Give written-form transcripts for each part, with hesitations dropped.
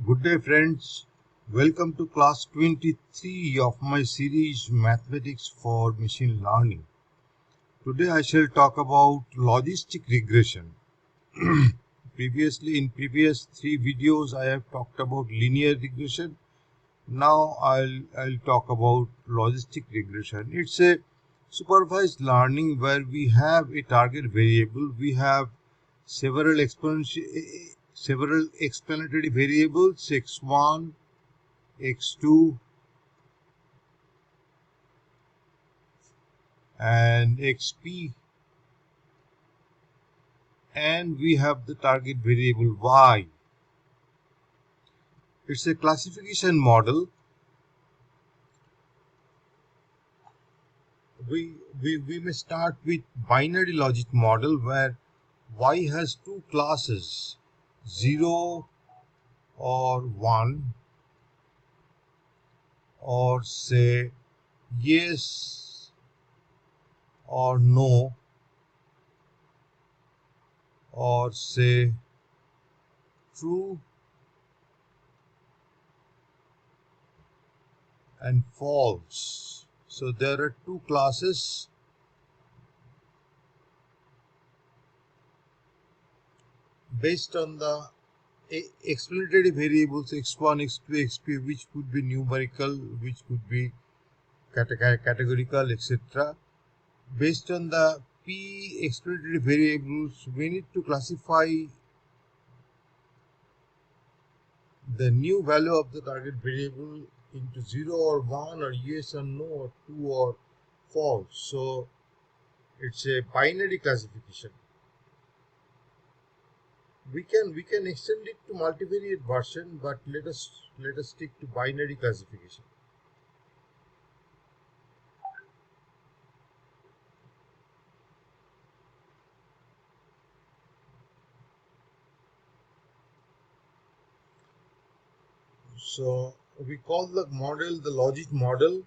Good day friends, welcome to class 23 of my series Mathematics for Machine Learning. Today I shall talk about logistic regression. In previous three videos I have talked about linear regression. Now I'll talk about logistic regression. It's a supervised learning where we have a target variable, we have several explanatory variables x1, x2 and xp, and we have the target variable y. It's a classification model. We may start with binary logic model where y has two classes, 0 or 1, or say yes or no, or say true and false. So there are two classes. Based on the explanatory variables x1, x2, xp, which could be numerical, which could be categorical, etc. Based on the p explanatory variables, we need to classify the new value of the target variable into 0 or 1 or yes or no or true or false. So it's a binary classification. We can extend it to multivariate version, but let us stick to binary classification. So we call the model the Logit model.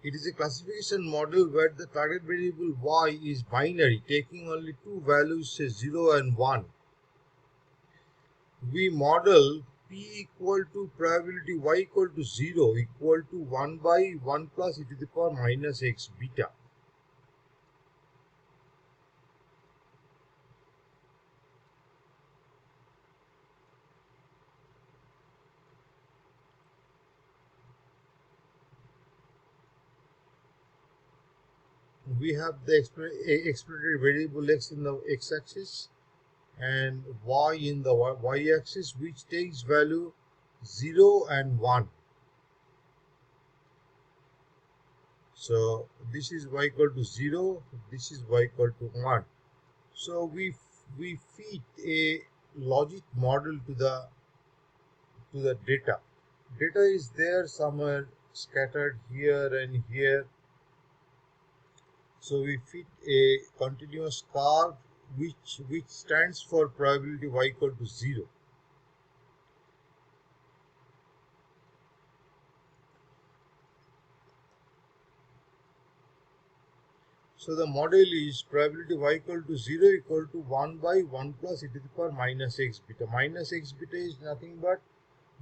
It is a classification model where the target variable y is binary, taking only two values, say 0 and 1. We model p equal to probability y equal to 0 equal to 1 by 1 plus e to the power minus x beta. We have the explanatory variable x in the x-axis and y in the y-axis, which takes value 0 and 1. So this is y equal to 0, this is y equal to 1. So we feed a logic model to the data. Data is there somewhere scattered here and here. So we fit a continuous curve which stands for probability y equal to 0. So the model is probability y equal to 0 equal to 1 by 1 plus e to the power minus x beta. Minus x beta is nothing but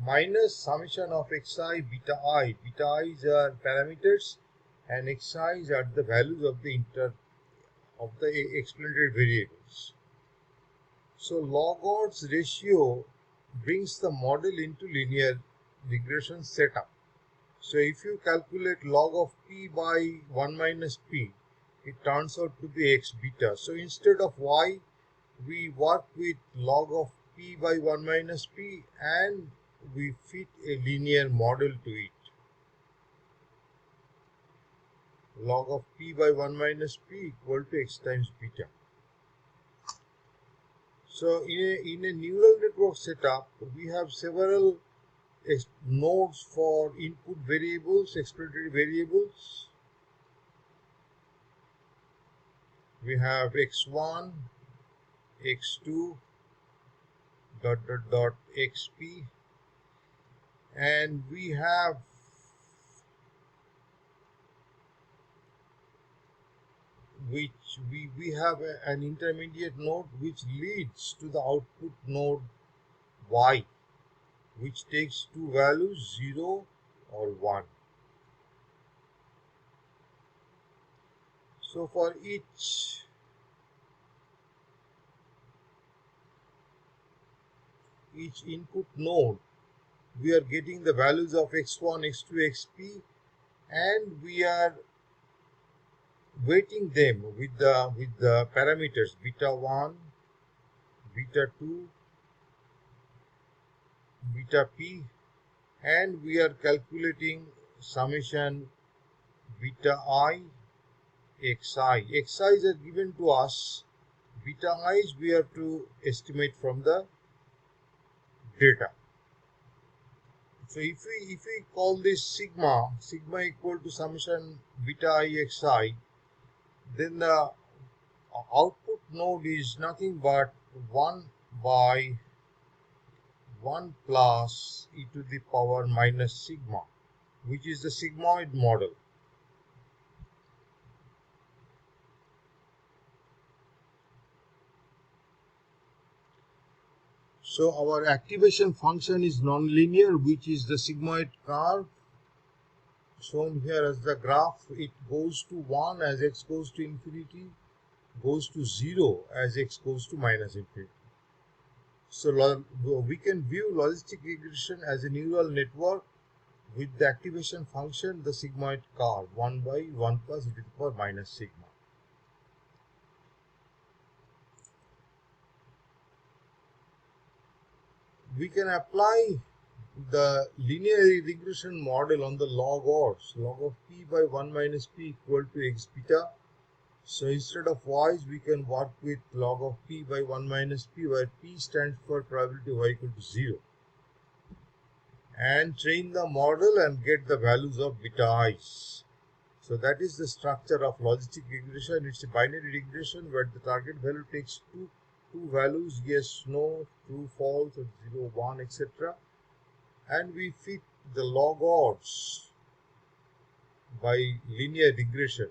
minus summation of xi beta I. Beta i's are parameters and xi's are the values of the explanatory variables. So log odds ratio brings the model into linear regression setup. So if you calculate log of p by 1 minus p, it turns out to be x beta. So instead of y, we work with log of p by 1 minus p and we fit a linear model to it. Log of p by 1 minus p equal to x times beta. So in a neural network setup, we have several nodes for input variables, explanatory variables. We have x1, x2, xp, and we have an intermediate node which leads to the output node y. which takes two values 0 or 1. So for each input node, we are getting the values of x1, x2, xp, and we are weighting them with the parameters beta 1, beta 2, beta p, and we are calculating summation beta I xi. Xi's are given to us. Beta i's we have to estimate from the data. So if we call this sigma equal to summation beta I xi, then the output node is nothing but 1 by 1 plus e to the power minus sigma, which is the sigmoid model. So our activation function is nonlinear, which is the sigmoid curve shown here as the graph. It goes to 1 as x goes to infinity, goes to 0 as x goes to minus infinity. So we can view logistic regression as a neural network with the activation function, the sigmoid curve, 1 by 1 plus e to the power minus sigma. We can apply the linear regression model on the log odds, log of p by 1 minus p equal to x beta. So instead of y's, we can work with log of p by 1 minus p, where p stands for probability y equal to 0, and train the model and get the values of beta i's. So that is the structure of logistic regression. It's a binary regression where the target value takes two values, yes, no, true, false, or 0, 1, etc. And we fit the log odds by linear regression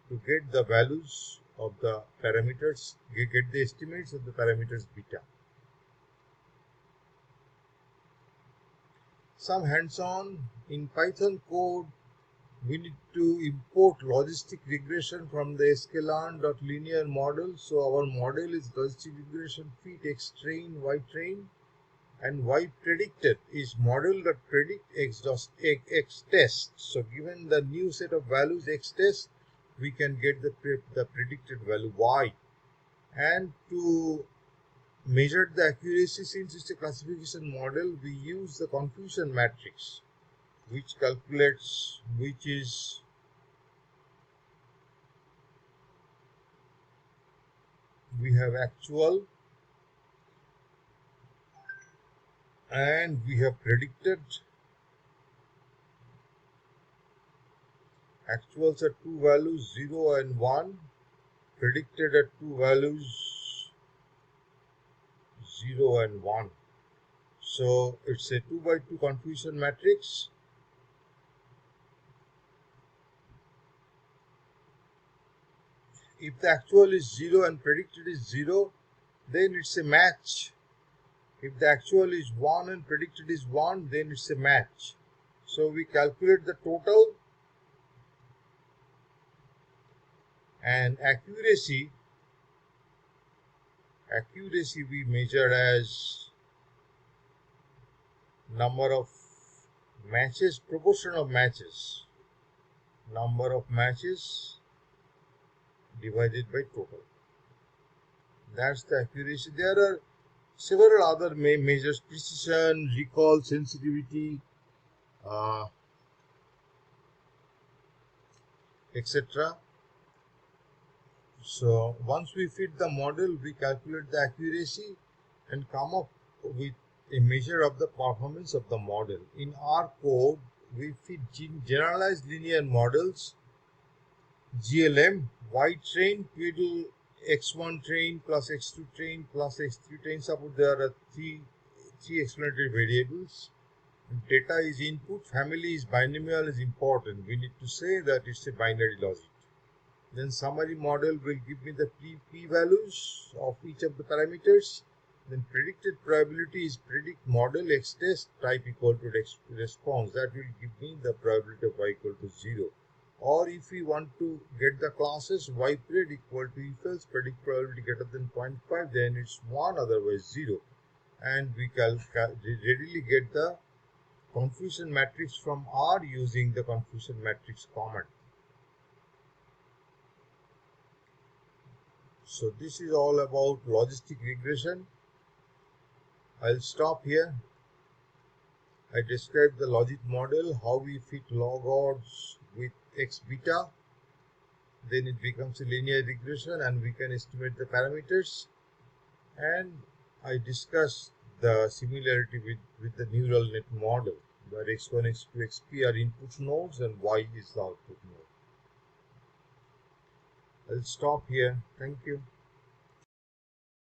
to get the values of the parameters, get the estimates of the parameters beta. Some hands-on in Python code, we need to import logistic regression from the sklearn.linear model. So our model is logistic regression fit x train, y train, and y predicted is model that predict x test. So given the new set of values x test, we can get the predicted value y. And to measure the accuracy, since it's a classification model, we use the confusion matrix, which calculates, which is we have actual and we have predicted. Actuals are two values 0 and 1, predicted at two values 0 and 1. So it's a 2 by 2 confusion matrix. If the actual is 0 and predicted is 0, then it's a match. If the actual is 1 and predicted is 1, then it's a match. So we calculate the total, and accuracy we measure as number of matches, proportion of matches, number of matches divided by total. That's the accuracy. There are several other measures: precision, recall, sensitivity, etc. So once we fit the model, we calculate the accuracy and come up with a measure of the performance of the model. In our code, we fit generalized linear models, GLM, Y train, twiddle, X1 train plus X2 train plus X3 train. Suppose there are three explanatory variables. Data is input, family is binomial is important. We need to say that it's a binary logic. Then summary model will give me the p values of each of the parameters. Then predicted probability is predict model x test type equal to response. That will give me the probability of y equal to 0. Or if we want to get the classes y pred equal to if else predict probability greater than 0.5, then it's 1, otherwise 0. And we can readily get the confusion matrix from R using the confusion matrix command. So this is all about logistic regression. I'll stop here. I described the Logit model, how we fit log odds with x beta. Then it becomes a linear regression and we can estimate the parameters. And I discussed the similarity with the neural net model, where x1, x2, xp are input nodes and y is the output node. I'll stop here. Thank you.